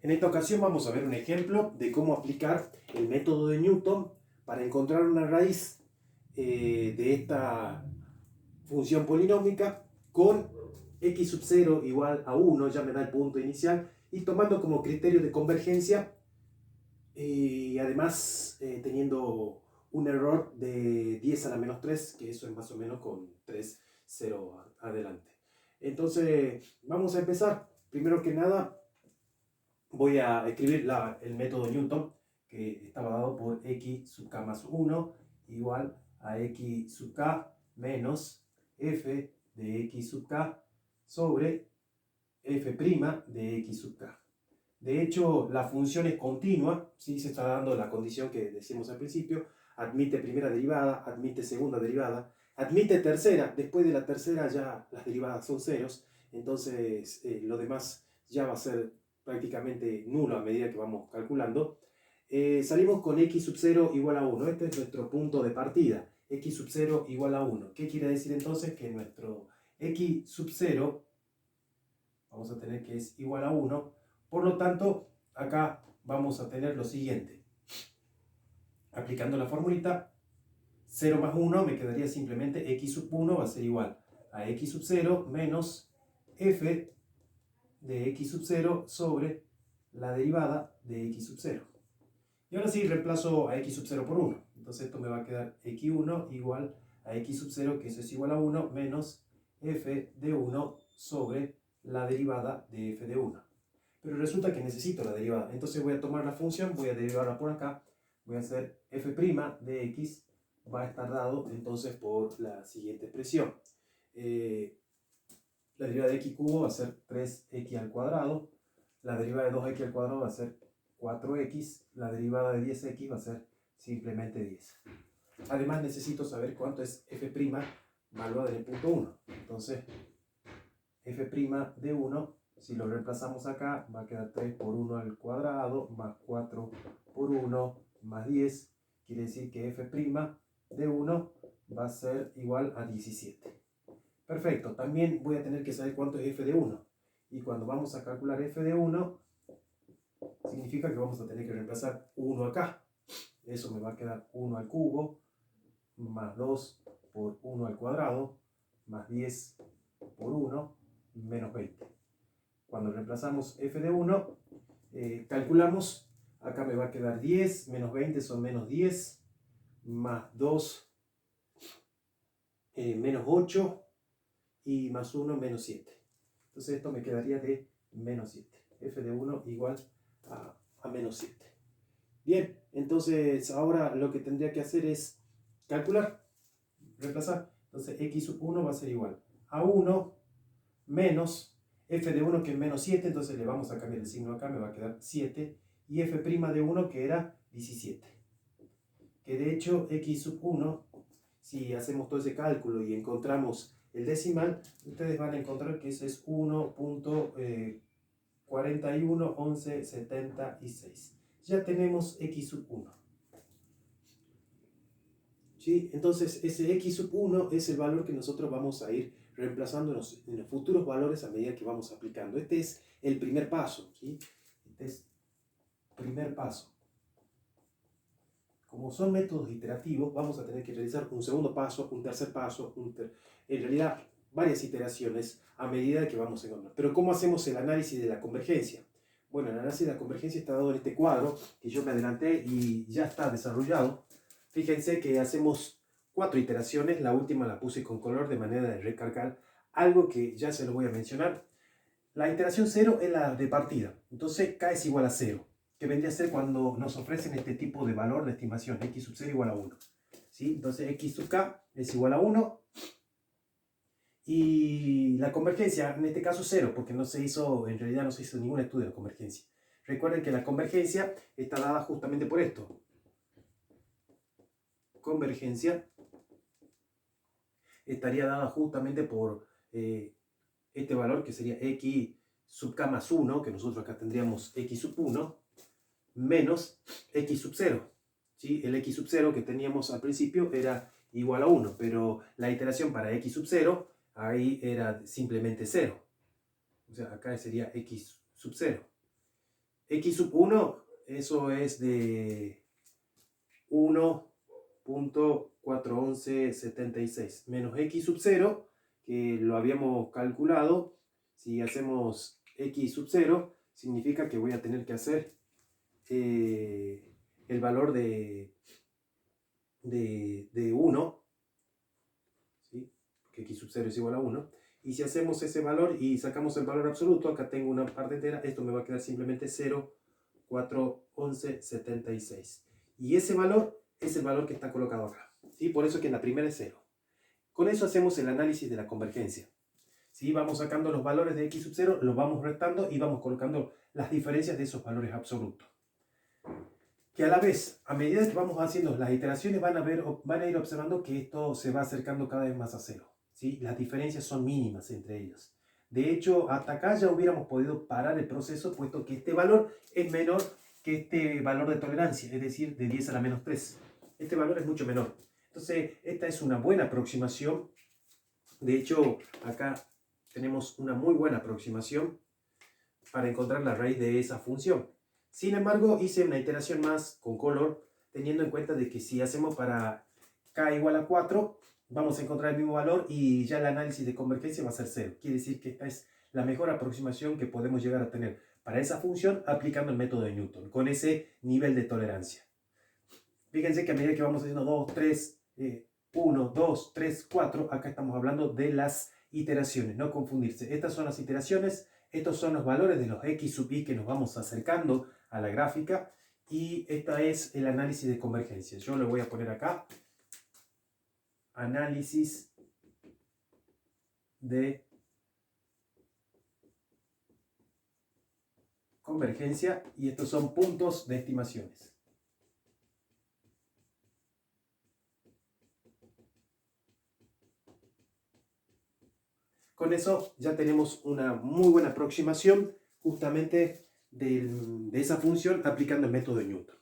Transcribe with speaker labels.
Speaker 1: En esta ocasión vamos a ver un ejemplo de cómo aplicar el método de Newton para encontrar una raíz de esta función polinómica con x sub 0 igual a 1, ya me da el punto inicial, y tomando como criterio de convergencia y además teniendo un error de 10 a la menos 3, que eso es más o menos con 3, 0 adelante. Entonces, vamos a empezar. Primero que nada, voy a escribir el método Newton, que estaba dado por x sub k más 1 igual a x sub k menos f de x sub k sobre f' de x sub k. De hecho, la función es continua, ¿sí? Se está dando la condición que decimos al principio, admite primera derivada, admite segunda derivada, admite tercera, después de la tercera ya las derivadas son ceros, entonces lo demás ya va a ser prácticamente nulo a medida que vamos calculando. Salimos con x sub 0 igual a 1, este es nuestro punto de partida, x sub 0 igual a 1. ¿Qué quiere decir entonces? Que nuestro x sub 0, vamos a tener que es igual a 1, por lo tanto, acá vamos a tener lo siguiente. Aplicando la formulita, 0 más 1 me quedaría simplemente x sub 1 va a ser igual a x sub 0 menos f de x sub 0 sobre la derivada de x sub 0. Y ahora sí, reemplazo a x sub 0 por 1. Entonces esto me va a quedar x1 igual a x sub 0, que eso es igual a 1, menos f de 1 sobre la derivada de f de 1. Pero resulta que necesito la derivada. Entonces voy a tomar la función, voy a derivarla por acá, voy a hacer f' de x, va a estar dado entonces por la siguiente expresión. La derivada de x cubo va a ser 3x al cuadrado, la derivada de 2x al cuadrado va a ser 4x, la derivada de 10x va a ser simplemente 10. Además necesito saber cuánto es f' valuada en el punto 1. Entonces, f' de 1, si lo reemplazamos acá, va a quedar 3 por 1 al cuadrado, más 4 por 1, más 10. Quiere decir que f' de 1 va a ser igual a 17. Perfecto, también voy a tener que saber cuánto es f de 1. Y cuando vamos a calcular f de 1, significa que vamos a tener que reemplazar 1 acá. Eso me va a quedar 1 al cubo, más 2 por 1 al cuadrado, más 10 por 1, menos 20. Cuando reemplazamos f de 1, calculamos, acá me va a quedar 10, menos 20 son menos 10, más 2, menos 8, y más 1, menos 7. Entonces esto me quedaría de menos 7. F de 1 igual a menos 7. Bien, entonces ahora lo que tendría que hacer es calcular, reemplazar. Entonces x sub 1 va a ser igual a 1 menos f de 1, que es menos 7, entonces le vamos a cambiar el signo acá, me va a quedar 7, y f' de 1, que era 17. Que de hecho x sub 1, si hacemos todo ese cálculo y encontramos el decimal, ustedes van a encontrar que ese es 1.411176. Ya tenemos x sub 1. ¿Sí? Entonces ese x sub 1 es el valor que nosotros vamos a ir reemplazando en los futuros valores a medida que vamos aplicando. Este es el primer paso, ¿sí? Este es el primer paso. Como son métodos iterativos, vamos a tener que realizar un segundo paso, un tercer paso, en realidad varias iteraciones a medida que vamos encontrando. Pero ¿cómo hacemos el análisis de la convergencia? Bueno, el análisis de la convergencia está dado en este cuadro, que yo me adelanté y ya está desarrollado. Fíjense que hacemos 4 iteraciones, la última la puse con color de manera de recalcar algo que ya se lo voy a mencionar. La iteración 0 es la de partida, entonces k es igual a 0, que vendría a ser cuando nos ofrecen este tipo de valor de estimación, x sub 0 igual a 1. ¿Sí? Entonces x sub k es igual a 1, y la convergencia, en este caso 0, porque no se hizo, en realidad no se hizo ningún estudio de la convergencia. Recuerden que la convergencia está dada justamente por esto. Convergencia estaría dada justamente por este valor que sería x sub k más 1, que nosotros acá tendríamos x sub 1, menos x sub 0. ¿Sí? El x sub 0 que teníamos al principio era igual a 1, pero la iteración para x sub 0, ahí era simplemente 0. O sea, acá sería x sub 0. x sub 1, eso es de 1.41176 menos x sub 0, que lo habíamos calculado. Si hacemos x sub 0, significa que voy a tener que hacer el valor de 1, ¿sí? Que x sub 0 es igual a 1. Y si hacemos ese valor y sacamos el valor absoluto, acá tengo una parte entera, esto me va a quedar simplemente 0,41176. Y ese valor es el valor que está colocado acá, ¿sí? Por eso que en la primera es 0. Con eso hacemos el análisis de la convergencia, ¿sí? Vamos sacando los valores de x sub 0, los vamos restando y vamos colocando las diferencias de esos valores absolutos. Que a la vez, a medida que vamos haciendo las iteraciones, van a ir observando que esto se va acercando cada vez más a 0, ¿sí? Las diferencias son mínimas entre ellos. De hecho, hasta acá ya hubiéramos podido parar el proceso, puesto que este valor es menor que este valor de tolerancia, es decir, de 10 a la menos 3. Este valor es mucho menor. Entonces, esta es una buena aproximación. De hecho, acá tenemos una muy buena aproximación para encontrar la raíz de esa función. Sin embargo, hice una iteración más con color, teniendo en cuenta de que si hacemos para k igual a 4, vamos a encontrar el mismo valor y ya el análisis de convergencia va a ser 0. Quiere decir que esta es la mejor aproximación que podemos llegar a tener para esa función aplicando el método de Newton, con ese nivel de tolerancia. Fíjense que a medida que vamos haciendo 2, 3, 1, 2, 3, 4, acá estamos hablando de las iteraciones, no confundirse. Estas son las iteraciones, estos son los valores de los x sub i que nos vamos acercando a la gráfica, y esta es el análisis de convergencia. Yo le voy a poner acá análisis de convergencia, y estos son puntos de estimaciones. Con eso ya tenemos una muy buena aproximación justamente de esa función aplicando el método de Newton.